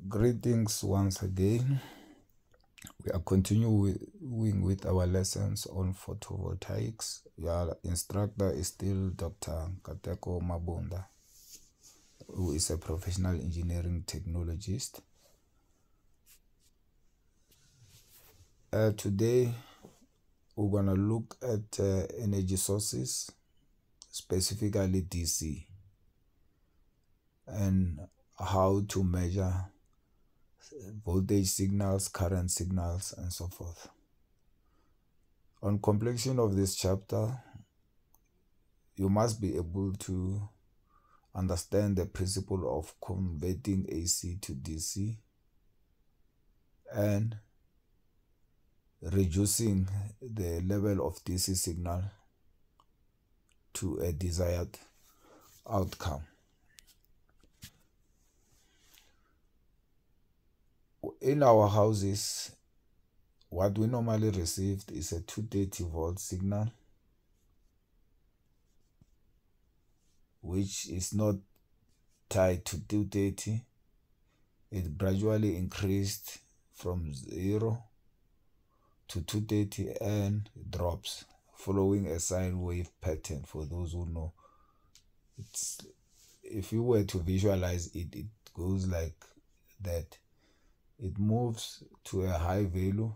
Greetings once again. We are continuing with our lessons on photovoltaics. Your instructor is still Dr. Kateko Mabunda, who is a professional engineering technologist. Today, we're going to look at energy sources, specifically DC, and how to measure voltage signals, current signals, and so forth. On completion of this chapter, you must be able to understand the principle of converting AC to DC and reducing the level of DC signal to a desired outcome. In our houses, what we normally received is a 230 volt signal, which is not tied to 230. It gradually increased from 0 to 230 and drops, following a sine wave pattern. For those who know, if you were to visualize it, it goes like that. It moves to a high value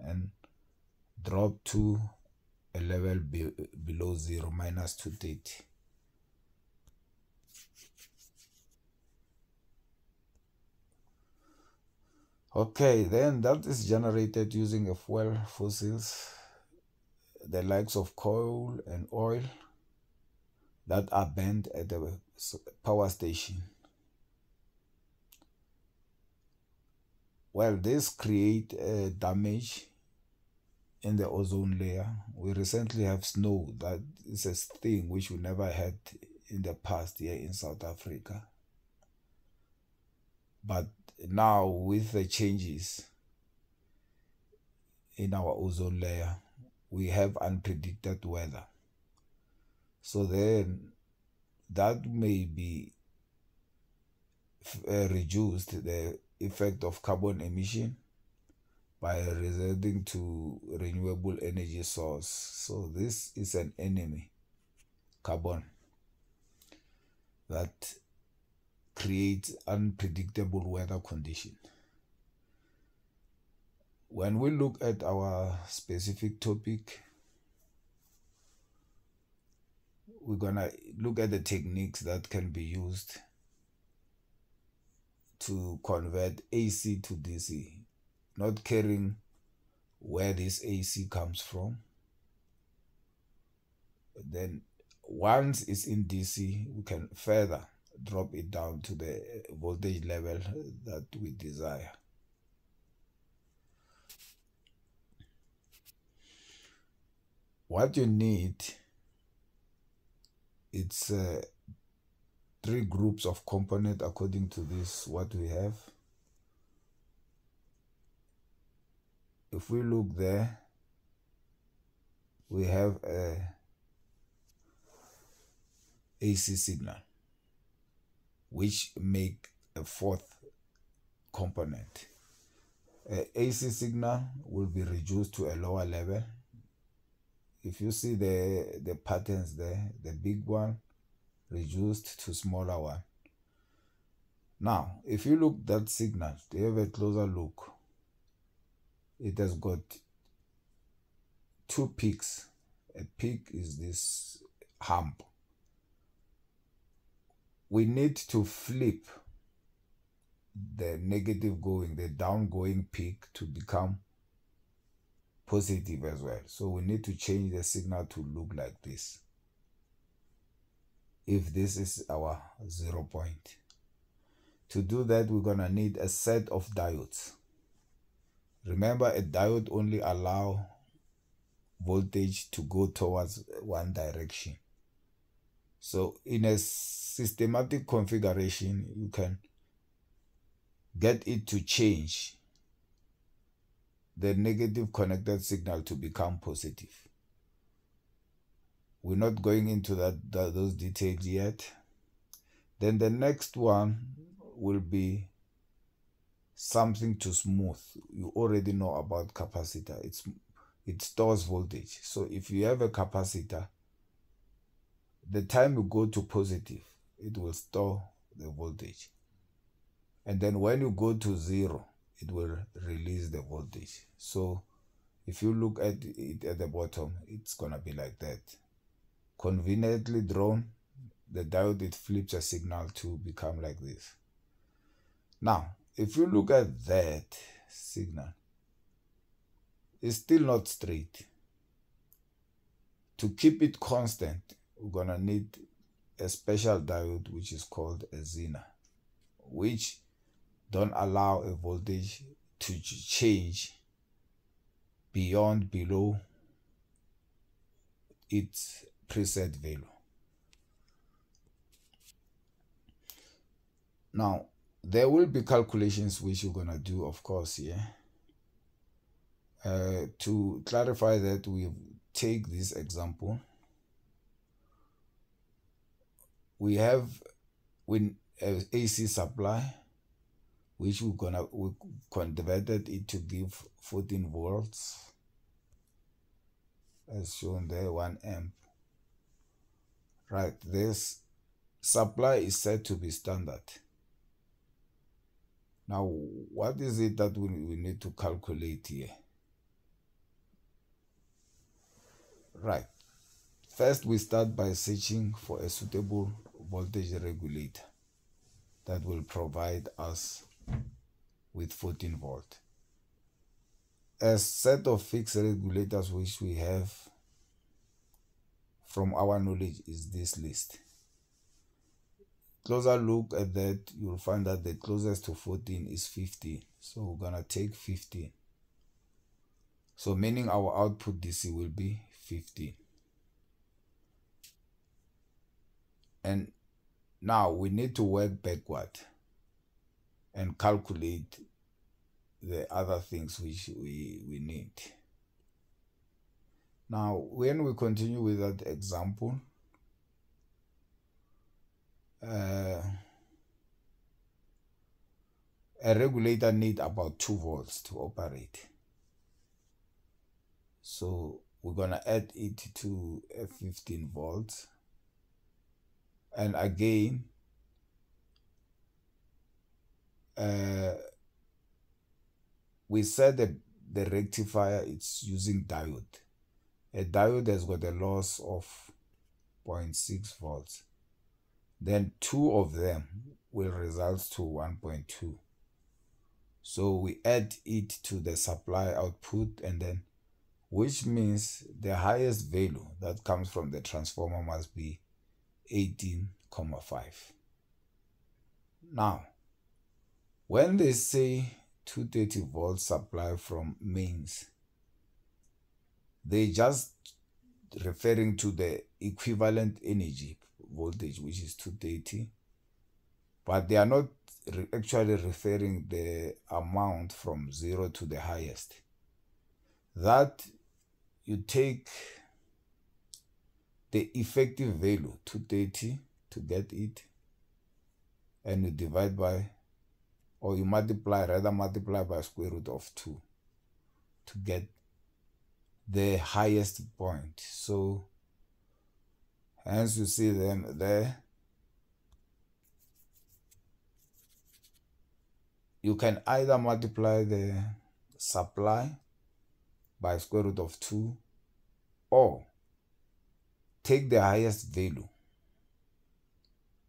and drop to a level below 0, minus 230. Okay, then that is generated using a fuel fossils, the likes of coal and oil, that are burned at the power station. Well, this create damage in the ozone layer. We recently have snow. That is a thing which we never had in the past here in South Africa. But now, with the changes in our ozone layer, we have unpredicted weather. So then that may be reduced, the effect of carbon emission, by resorting to renewable energy source. So this is an enemy, carbon, that creates unpredictable weather conditions. When we look at our specific topic, we're gonna look at the techniques that can be used to convert AC to DC, not caring where this AC comes from. Then once it's in DC, we can further drop it down to the voltage level that we desire. What you need, it's 3 groups of components according to this, what we have. If we look there, we have a AC signal, which make a 4th component. AC signal will be reduced to a lower level. If you see the patterns there, the big one reduced to smaller one. Now, if you look that signal, to have a closer look, it has got 2 peaks. A peak is this hump. We need to flip the negative going, the downgoing peak, to become positive as well. So we need to change the signal to look like this, if this is our 0 point. To do that, we're gonna need a set of diodes. Remember, a diode only allows voltage to go towards one direction. So in a systematic configuration, you can get it to change the negative connected signal to become positive. We're not going into those details yet. Then the next one will be something to smooth. You already know about capacitor. It stores voltage. So if you have a capacitor, the time you go to positive, it will store the voltage. And then when you go to zero, it will release the voltage. So if you look at it at the bottom, it's going to be like that. Conveniently drawn, the diode, it flips a signal to become like this. Now, if you look at that signal, it's still not straight. To keep it constant, we're going to need a special diode which is called a Zener, which don't allow a voltage to change below its preset value. Now, there will be calculations which you're going to do, of course, here. To clarify that, we take this example. We have AC supply, which we converted it to give 14 volts, as shown there, 1 amp. Right, this supply is said to be standard. Now, what is it that we need to calculate here? Right. First, we start by searching for a suitable voltage regulator that will provide us with 14 volt. A set of fixed regulators which we have from our knowledge is this list. Closer look at that, you'll find that the closest to 14 is 15. So we're going to take 15. So meaning our output DC will be 15. And now we need to work backward and calculate the other things which we need. Now, when we continue with that example, a regulator needs about 2 volts to operate. So we're going to add it to a 15 volts. And again, we said that the rectifier, it's using diode. A diode has got a loss of 0.6 volts. Then 2 of them will result to 1.2. So we add it to the supply output, and then, which means the highest value that comes from the transformer must be 18.5. Now, when they say 230 volt supply from mains, they just referring to the equivalent energy voltage, which is 230, but they are not actually referring the amount from 0 to the highest. That you take the effective value 230 to get it, and you divide by, or you multiply by square root of 2 to get the highest point. So hence you see them there. You can either multiply the supply by square root of 2, or take the highest value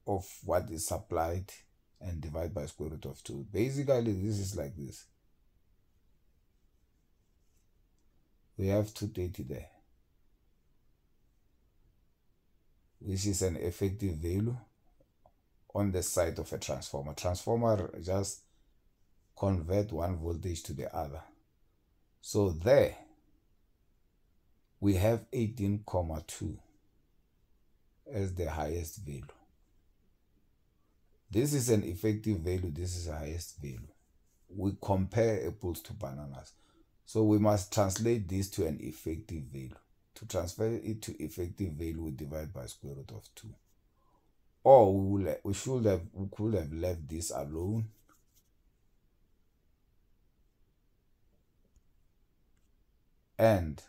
of what is supplied and divide by square root of 2. Basically, this is like this. We have 230 there, which is an effective value on the side of a transformer. Transformer just convert one voltage to the other. So there we have 18.2 as the highest value. This is an effective value, this is the highest value. We compare apples to bananas. So we must translate this to an effective value. To transfer it to effective value, we divide by square root of 2. Or we could have left this alone and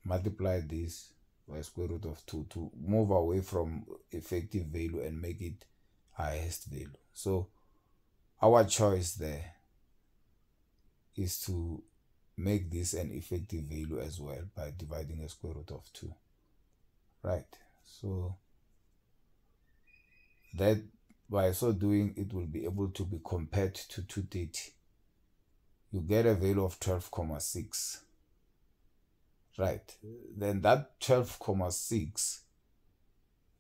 multiply this by square root of 2 to move away from effective value and make it highest value. So our choice there is to make this an effective value as well by dividing a square root of 2. Right, so that by so doing it will be able to be compared to 230. You get a value of 12,6. Right, then that 12,6,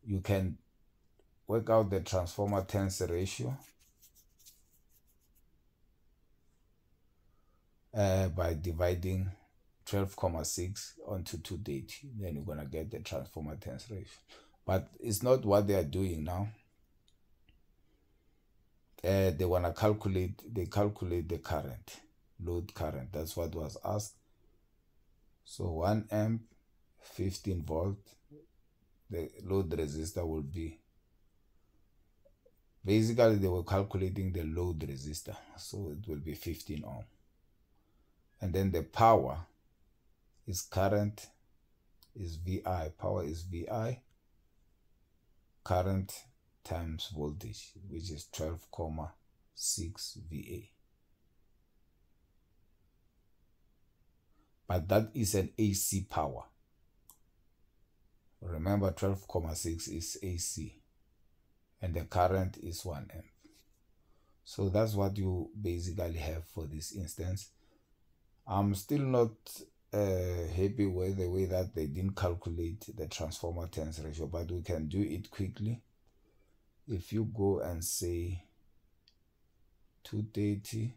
you can work out the transformer turns ratio by dividing 12,6 onto 230. Then you're gonna get the transformer turns ratio. But it's not what they are doing now. They wanna calculate the current, load current. That's what was asked. So 1 amp, 15 volt, the load resistor will be, basically they were calculating the load resistor, so it will be 15 ohm. And then the power is current is VI, power is VI, current times voltage, which is 12,6 VA. But that is an AC power. Remember, 12,6 is AC and the current is 1 amp. So that's what you basically have for this instance. I'm still not happy with the way that they didn't calculate the transformer turns ratio, but we can do it quickly. If you go and say 230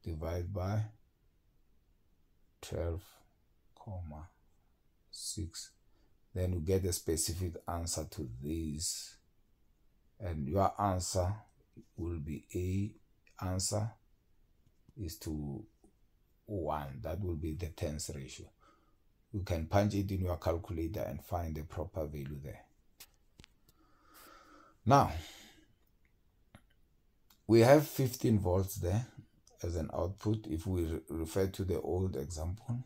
divided by 12,6, then you get a specific answer to this, and your answer will be answer is to 1. That will be the turns ratio. You can punch it in your calculator and find the proper value there. Now we have 15 volts there as an output if we refer to the old example,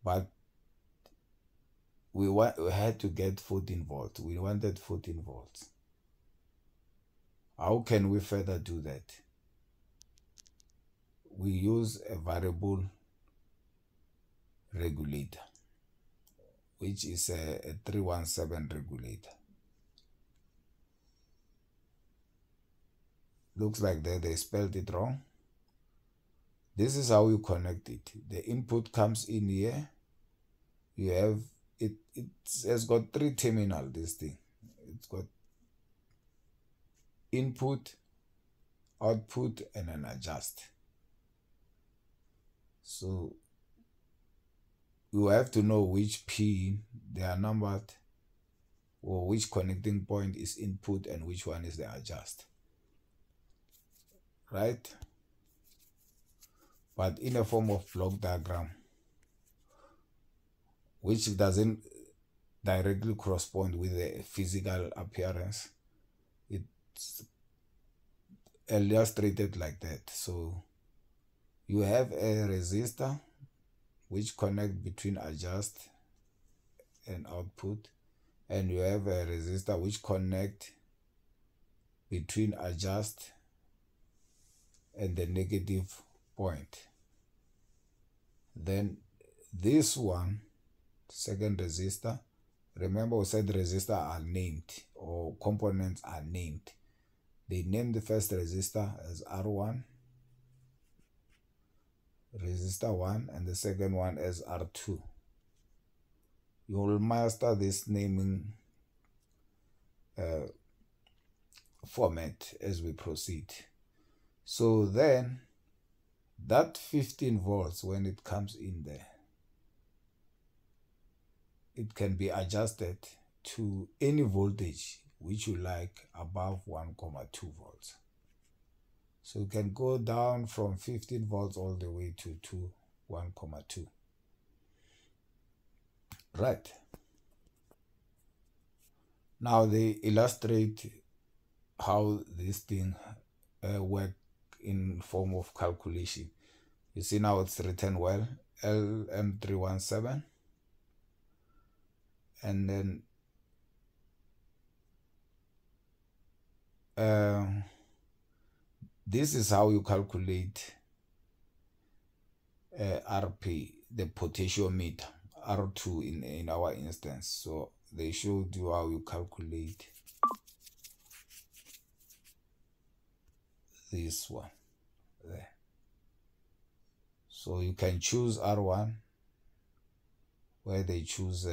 but we had to get 14 volts. We wanted 14 volts. How can we further do that? We use a variable regulator, which is a 317 regulator. Looks like they spelled it wrong. This is how you connect it. The input comes in here. You have it has got 3 terminals, this thing. It's got input, output, and an adjust. So you have to know which pin they are numbered, or which connecting point is input and which one is the adjust. Right? But in a form of block diagram, which doesn't directly correspond with the physical appearance, it's illustrated like that. So you have a resistor which connect between adjust and output, and you have a resistor which connect between adjust and the negative point. Then this one, second resistor, remember we said resistors are named, or components are named. They named the first resistor as R1, resistor 1, and the second one as R2. You will master this naming format as we proceed. So then that 15 volts, when it comes in there, it can be adjusted to any voltage which you like above 1,2 volts. So you can go down from 15 volts all the way to 1,2. Right. Now they illustrate how this thing work in form of calculation. You see now it's written well, LM317, and then this is how you calculate RP, the potentiometer, R2 in our instance. So they showed you how you calculate this one there. So you can choose R1, where they choose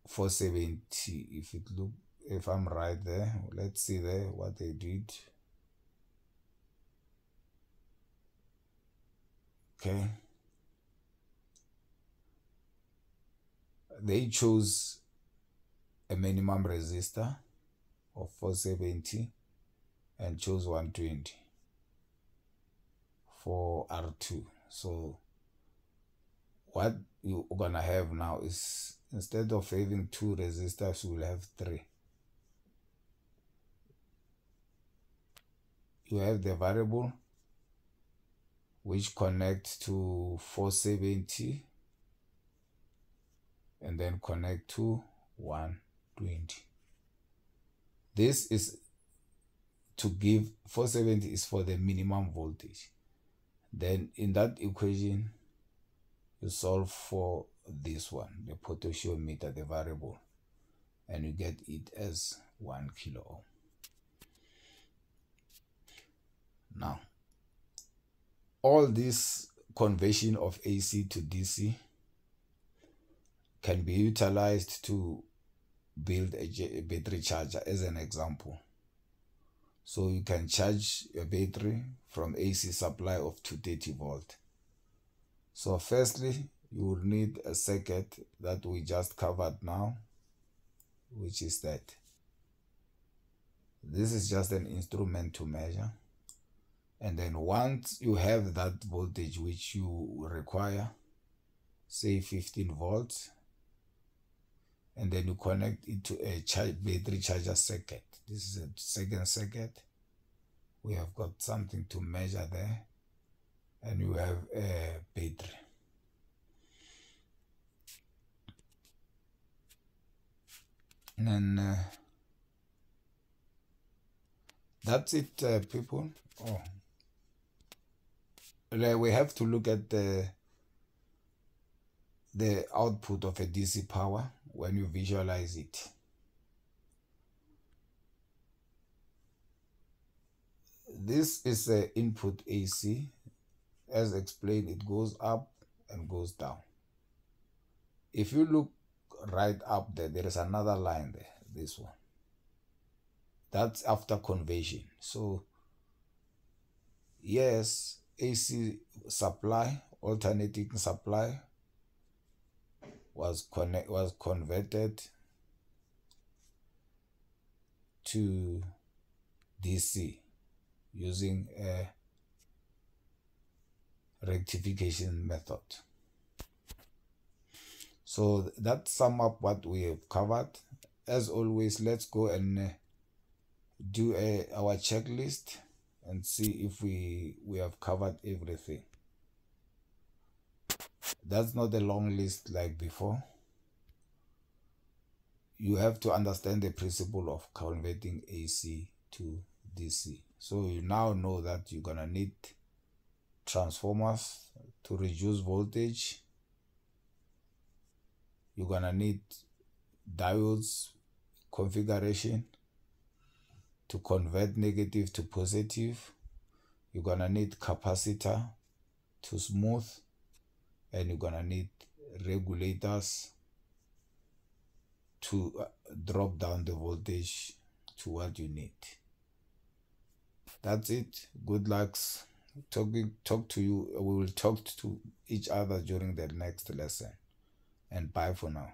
470. If I'm right there, let's see there what they did. Okay, they chose a minimum resistor of 470 and chose 120 for R2. So what you're gonna have now is, instead of having 2 resistors, you will have 3. You have the variable which connects to 470 and then connect to 120. This is to give 470 is for the minimum voltage. Then in that equation, you solve for this one, the potentiometer, the variable, and you get it as 1 kilo ohm. Now, all this conversion of AC to DC can be utilized to build a battery charger, as an example. So you can charge a battery from AC supply of 230 volt. So firstly, you will need a circuit that we just covered now, which is that. This is just an instrument to measure. And then once you have that voltage which you require, say 15 volts, and then you connect it to a battery charger circuit. This is a second circuit. We have got something to measure there, and you have a battery. And then that's it, people. Oh, we have to look at the output of a DC power when you visualize it. This is the input AC. As explained, it goes up and goes down. If you look right up there, there is another line there, this one. That's after conversion. So yes, AC supply, alternating supply, was converted to DC using a rectification method. So that sum up what we have covered. As always, let's go and do our checklist and see if we have covered everything. That's not a long list like before. You have to understand the principle of converting AC to DC. So you now know that you're gonna need transformers to reduce voltage. You're gonna need diodes configuration to convert negative to positive. You're gonna need capacitor to smooth, and you're gonna need regulators to drop down the voltage to what you need. That's it. Good luck. Talk to you. We will talk to each other during the next lesson. And bye for now.